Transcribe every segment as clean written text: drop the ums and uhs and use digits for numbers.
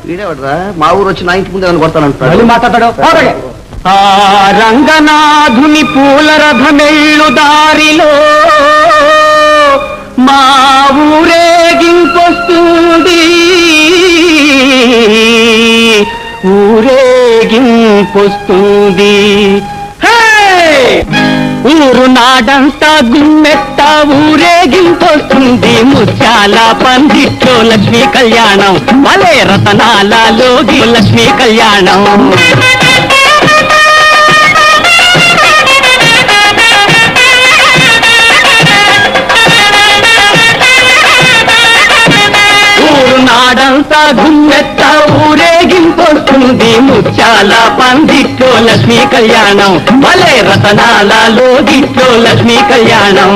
వీడేవాడరా మా ఊరు వచ్చి నా ఇంటి ముందే కొడతానంటాడు. మాట్లాడతాడు. ఆ రంగనాథుని పూల రథమెళ్ళు దారిలో మా ఊరేగింపొస్తుంది, ఊరేగింపొస్తుంది. ఊరు నాడంతా గుమ్మెత్త ఊరేగింపొస్తుంది, ముత్యాల పందిట్లో లక్ష్మీ కళ్యాణం, భలే రతనాలలోగి లక్ష్మీ కళ్యాణం. నాడంతా గుమ్మెత్త ఊరేగింపొస్తుంది, ముత్యాల పందిట్లో లక్ష్మీ కళ్యాణం, భలే రతనాలలో దిట్లో లక్ష్మీ కళ్యాణం.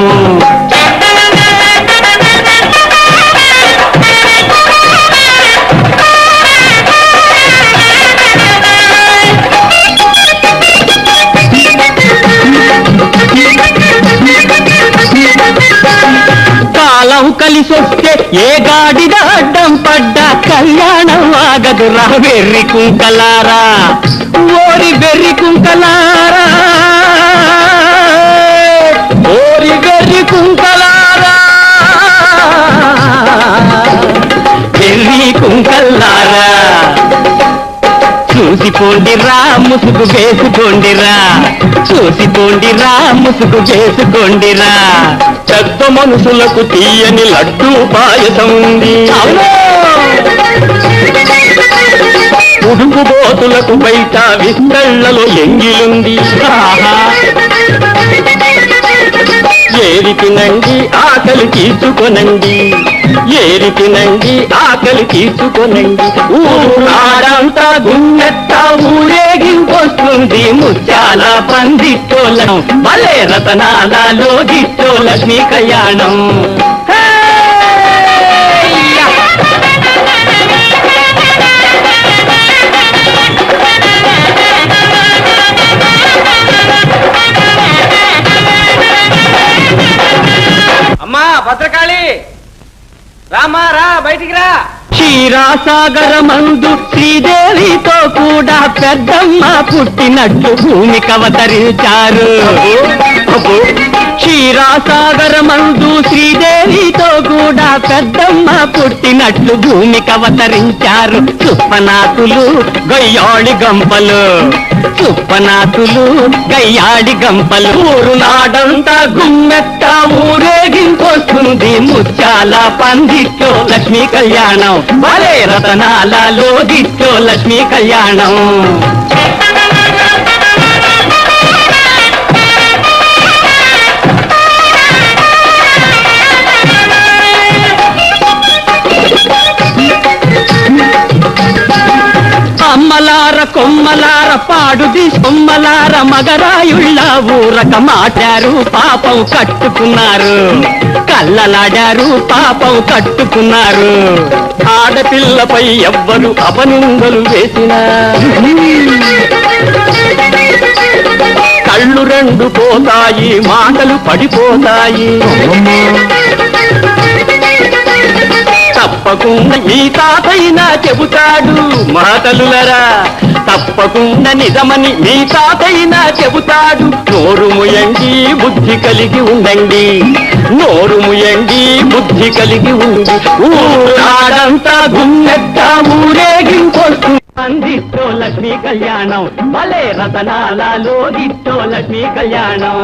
కాలం కలిసొస్తే ఏ గాడిద అడ్డం పడ్డా కళ్యాణం ఆగదురా వెర్రి కుంకలారా, ఓరి వెర్రి కుంకలారా, ఓరి వెర్రి కుంకలారా, వెర్రి కుంకలారా. చూసిపోండిరా ముసుగు వేసుకోండిరా, చూసిపోండిరా ముసుగు వేసుకోండిరా. పెద్ద మనుషులకు తీయని లడ్డూ పాయసం ఉంది, ఉడుకుబోతులకు బయట విస్తళ్లలో ఎంగిలుంది. ఏరి తినండి ఆకలి తీర్చుకొనండి, ఏరి తినండి ఆకలి తీర్చుకొనండి. ఊరాడంతా గుమ్మెత్త ఊరేగింపొస్తుంది, ముత్యాల పందిట్టోలం, భలే రతనాలలో గిట్టో లక్ష్మీ కళ్యాణం. అమ్మా భద్రకాళి రామా రా, బయటికి రా. క్షీరాసాగర మందు శ్రీదేవితో కూడా పెద్దమ్మ పుట్టినట్టు భూమికి అవతరించారు. క్షీరాసాగర మందు శ్రీదేవితో కూడా పెద్దమ్మ పుట్టినట్లు భూమికి అవతరించారు. సుప్పనాథులు గయ్యాళి గంపలు, సుప్పనాథులు గయ్యాడి గంపలు. ఊరు నాడంతా గుమ్మెత్త ఊరేగింపొస్తుంది, ముత్యాల పందిట్లో లక్ష్మీ కళ్యాణం, భలే రతనాలలో దిట్లో లక్ష్మీ కళ్యాణం. అమ్మలార కొమ్మలార పాడుది సొమ్మలార మగరాయుళ్ళ ఊరక మాటారు పాపం కట్టుకున్నారు, కళ్ళలాడారు పాపం కట్టుకున్నారు. ఆడపిల్లపై ఎవ్వరు అపనిందలు వేసినా కళ్ళు రెండు పోతాయి, మాటలు పడిపోతాయి. తప్పకుండా మీ తాతైనా చెబుతాడు మాటలులరా, తప్పకుండా నిజమని మీ తాతైనా చెబుతాడు. నోరు ముయండి బుద్ధి కలిగి ఉండండి, నోరు ముయండి బుద్ధి కలిగి ఉండి. ఊరాడంతా గుమ్మెత్త ఊరేగింపొస్తుంది, పందిట్లో లక్ష్మీ కళ్యాణం, భలే రతనాలలో దిట్టో లక్ష్మీ కళ్యాణం.